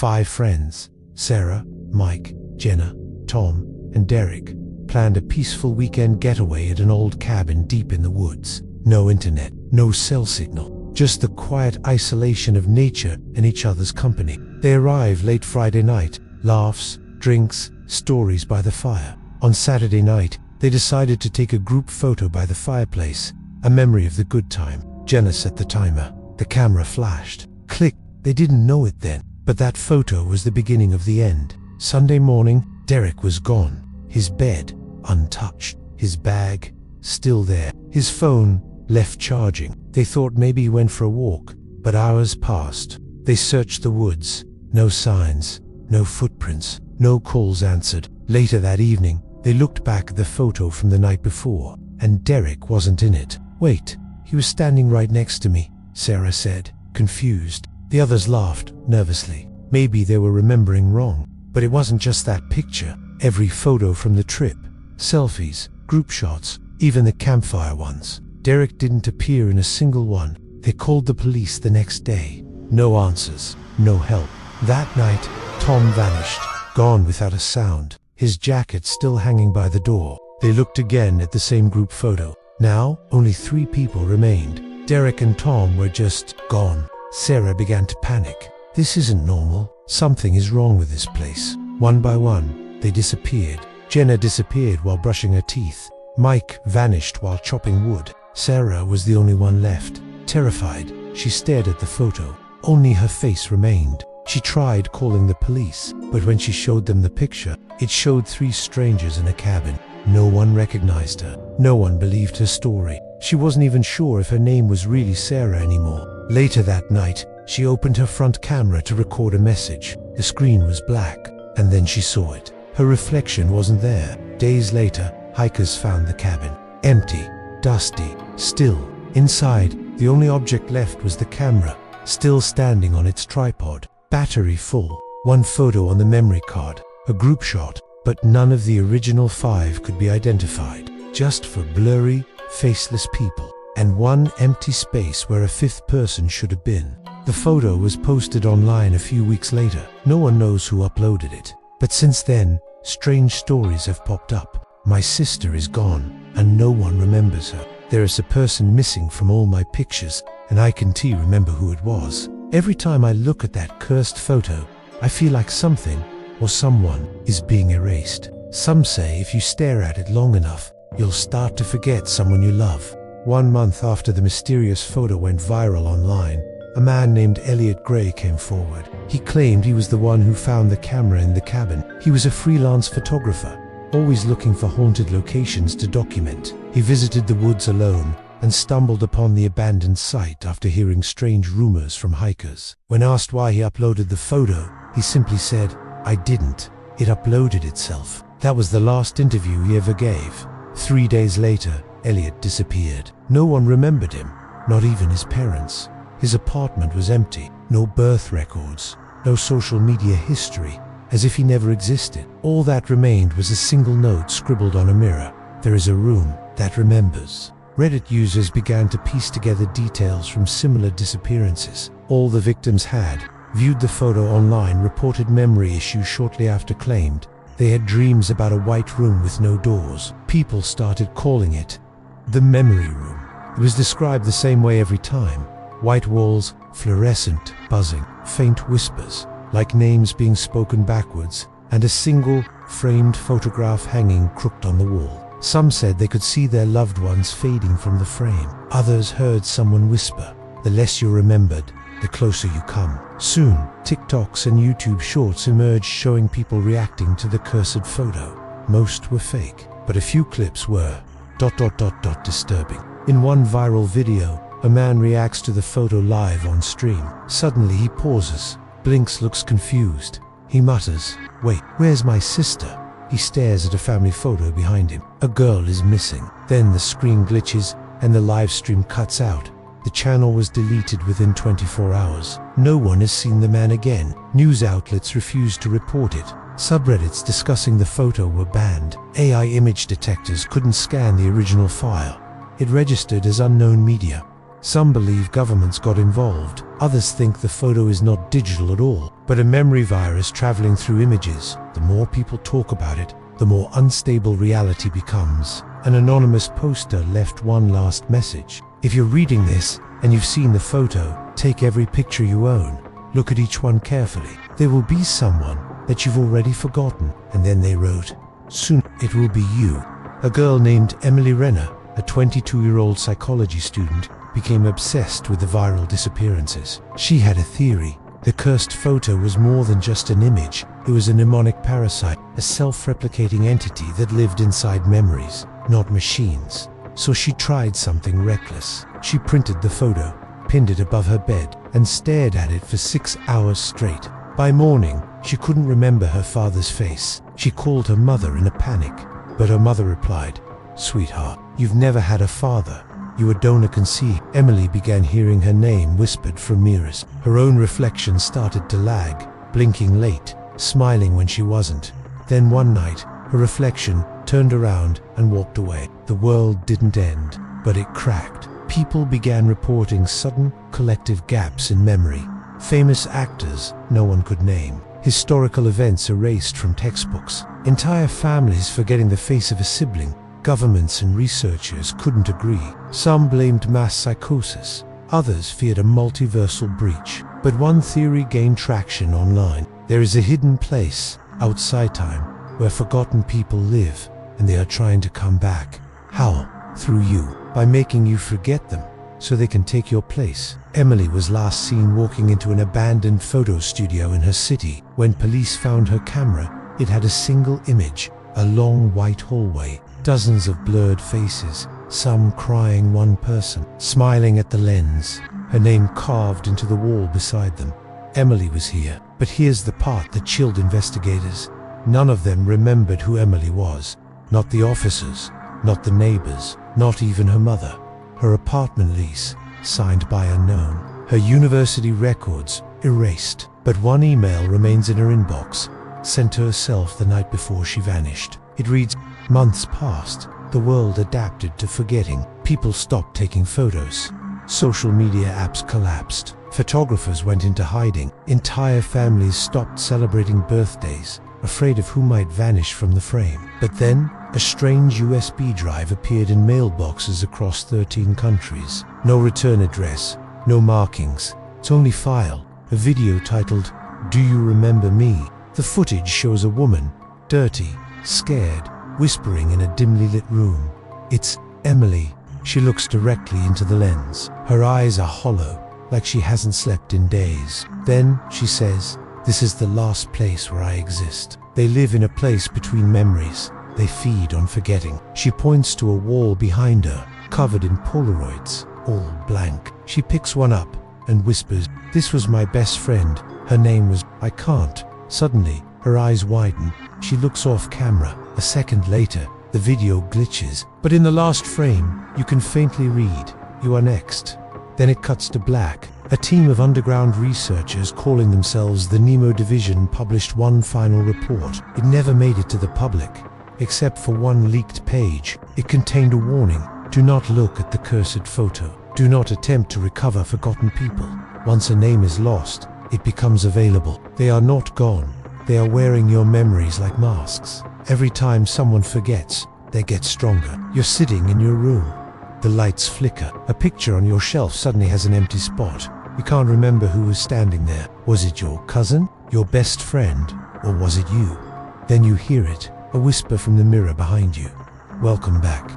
5 friends, Sarah, Mike, Jenna, Tom, and Derek, planned a peaceful weekend getaway at an old cabin deep in the woods. No internet, no cell signal, just the quiet isolation of nature and each other's company. They arrived late Friday night, laughs, drinks, stories by the fire. On Saturday night, they decided to take a group photo by the fireplace, a memory of the good time. Jenna set the timer. The camera flashed. Click. They didn't know it then, but that photo was the beginning of the end. Sunday morning, Derek was gone. His bed, untouched. His bag, still there. His phone, left charging. They thought maybe he went for a walk, but hours passed. They searched the woods. No signs, no footprints, no calls answered. Later that evening, they looked back at the photo from the night before, and Derek wasn't in it. Wait, he was standing right next to me, Sarah said, confused. The others laughed, nervously. Maybe they were remembering wrong. But it wasn't just that picture. Every photo from the trip, selfies, group shots, even the campfire ones. Derek didn't appear in a single one. They called the police the next day. No answers, no help. That night, Tom vanished, gone without a sound, his jacket still hanging by the door. They looked again at the same group photo. Now, only 3 people remained. Derek and Tom were just gone. Sarah began to panic. This isn't normal. Something is wrong with this place. One by one, they disappeared. Jenna disappeared while brushing her teeth. Mike vanished while chopping wood. Sarah was the only one left. Terrified, she stared at the photo. Only her face remained. She tried calling the police, but when she showed them the picture, it showed 3 strangers in a cabin. No one recognized her. No one believed her story. She wasn't even sure if her name was really Sarah anymore. Later that night, she opened her front camera to record a message. The screen was black, and then she saw it. Her reflection wasn't there. Days later, hikers found the cabin. Empty, dusty, still. Inside, the only object left was the camera, still standing on its tripod. Battery full. 1 photo on the memory card. A group shot, but none of the original 5 could be identified. Just for blurry, faceless people. And 1 empty space where a 5th person should have been. The photo was posted online a few weeks later. No one knows who uploaded it. But since then, strange stories have popped up. My sister is gone, and no one remembers her. There is a person missing from all my pictures, and I can't remember who it was. Every time I look at that cursed photo, I feel like something or someone is being erased. Some say if you stare at it long enough, you'll start to forget someone you love. 1 month after the mysterious photo went viral online, a man named Elliot Gray came forward. He claimed he was the one who found the camera in the cabin. He was a freelance photographer, always looking for haunted locations to document. He visited the woods alone and stumbled upon the abandoned site after hearing strange rumors from hikers. When asked why he uploaded the photo, he simply said, "I didn't. It uploaded itself." That was the last interview he ever gave. 3 days later, Elliot disappeared. No one remembered him, not even his parents. His apartment was empty, no birth records, no social media history, as if he never existed. All that remained was a single note scribbled on a mirror. "There is a room that remembers." Reddit users began to piece together details from similar disappearances. All the victims had viewed the photo online, reported memory issues shortly after, claimed they had dreams about a white room with no doors. People started calling it the memory room. It was described the same way every time. White walls, fluorescent, buzzing, faint whispers, like names being spoken backwards, and a single, framed photograph hanging crooked on the wall. Some said they could see their loved ones fading from the frame. Others heard someone whisper, "The less you're remembered, the closer you come." Soon, TikToks and YouTube shorts emerged showing people reacting to the cursed photo. Most were fake, but a few clips were ... disturbing. In one viral video, a man reacts to the photo live on stream. Suddenly he pauses, blinks, looks confused. He mutters, "Wait, where's my sister?" He stares at a family photo behind him. A girl is missing. Then the screen glitches and the live stream cuts out. The channel was deleted within 24 hours. No one has seen the man again. News outlets refused to report it. Subreddits discussing the photo were banned. AI image detectors couldn't scan the original file. It registered as unknown media. Some believe governments got involved. Others think the photo is not digital at all. but a memory virus traveling through images. The more people talk about it, the more unstable reality becomes. An anonymous poster left one last message. If you're reading this and you've seen the photo, take every picture you own. Look at each one carefully. There will be someone that you've already forgotten. And then they wrote, soon it will be you. A girl named Emily Renner, a 22-year-old psychology student, became obsessed with the viral disappearances. She had a theory. The cursed photo was more than just an image. It was a mnemonic parasite, a self-replicating entity that lived inside memories, not machines. So she tried something reckless. She printed the photo, pinned it above her bed, and stared at it for 6 hours straight. By morning, she couldn't remember her father's face. She called her mother in a panic, but her mother replied, "Sweetheart, you've never had a father. You a donor can see." Emily began hearing her name whispered from mirrors. Her own reflection started to lag, blinking late, smiling when she wasn't. Then one night, her reflection turned around and walked away. The world didn't end, but it cracked. People began reporting sudden, collective gaps in memory. Famous actors no one could name. Historical events erased from textbooks. Entire families forgetting the face of a sibling. Governments and researchers couldn't agree. Some blamed mass psychosis. Others feared a multiversal breach. But one theory gained traction online. There is a hidden place, outside time, where forgotten people live, and they are trying to come back. How? Through you. By making you forget them, so they can take your place. Emily was last seen walking into an abandoned photo studio in her city. When police found her camera, it had a single image, a long white hallway, dozens of blurred faces, some crying, one person smiling at the lens, her name carved into the wall beside them. Emily was here, but here's the part that chilled investigators. None of them remembered who Emily was. Not the officers, not the neighbors, not even her mother. Her apartment lease, signed by unknown. Her university records, erased. But one email remains in her inbox, sent to herself the night before she vanished. It reads, "Months passed. The world adapted to forgetting. People stopped taking photos. Social media apps collapsed. Photographers went into hiding. Entire families stopped celebrating birthdays, afraid of who might vanish from the frame." But then, a strange USB drive appeared in mailboxes across 13 countries. No return address, no markings. It's only file. A video titled, "Do You Remember Me?" The footage shows a woman, dirty, scared, whispering in a dimly lit room. It's Emily. She looks directly into the lens. Her eyes are hollow, like she hasn't slept in days. Then she says, "This is the last place where I exist." They live in a place between memories. They feed on forgetting. She points to a wall behind her, covered in Polaroids, all blank. She picks one up and whispers, "This was my best friend. Her name was..." "I can't." Suddenly, her eyes widen. She looks off camera. A second later, the video glitches. But in the last frame, you can faintly read, "You are next." Then it cuts to black. A team of underground researchers calling themselves the Nemo Division published one final report. It never made it to the public, except for one leaked page. It contained a warning: do not look at the cursed photo. Do not attempt to recover forgotten people. Once a name is lost, it becomes available. They are not gone. They are wearing your memories like masks. Every time someone forgets, they get stronger. You're sitting in your room. The lights flicker. A picture on your shelf suddenly has an empty spot. You can't remember who was standing there. Was it your cousin, your best friend, or was it you? Then you hear it, a whisper from the mirror behind you. "Welcome back."